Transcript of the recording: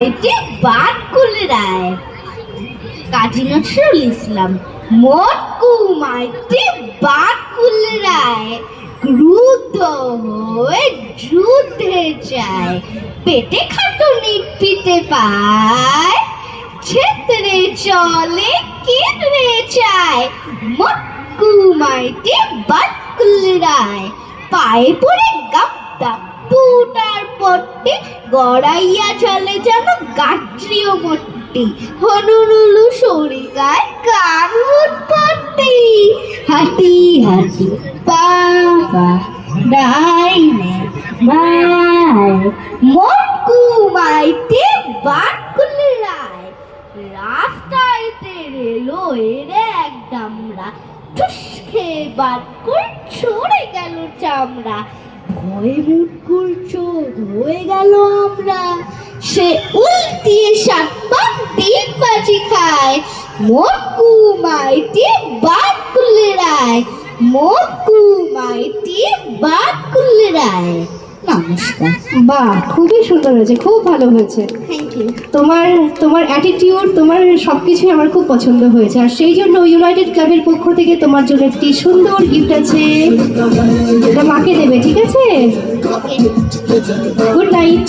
এটি বাটকুলি রায়, কাজী নজরুল ইসলাম। মটকু মাইটি বাটকুলি রায় ক্রুদ্ধ হয়ে যুদ্ধে যায়, পেটে খাটুনি পিতে পায়, ছেত্রে চলে কেন্দ্রে চায়। মটকু মাইটি বাটকুলি রায় পায়ে পড়ে গাপ্তা পুটার পট্টি, গড়াইয়া চলে যেন গাত্রীয় মট্টি, হনুরুলু সরি গায় কার উৎপত্তি। হাতি হাতি পা পা ডাইনে মায়, মটকু মাইতে বাটকুলি রায় রাস্তাইতে রেলো এরে এক ডামরা, ঠুস খেয়ে বাটকুল ছড়ে গেল চামড়া। ভয়ে মুটকুর চোখ হয়ে গেল আমরা, সে উল্টিয়ে সাতপাক ডিগবাজি খায়। মটকু মাইটি বাটকুলি রায়, মটকু মাইটি বাটকুলি রায়। নমস্কার। বাহ, খুবই সুন্দর হয়েছে, খুব ভালো হয়েছে। Thank you. তোমার অ্যাটিটিউড, তোমার সবকিছুই আমার খুব পছন্দ হয়েছে, আর সেই জন্য ইউনাইটেড ক্লাবের পক্ষ থেকে তোমার জন্য একটি সুন্দর গিফট আছে, এটা মাকে দেবে, ঠিক আছে? Good night.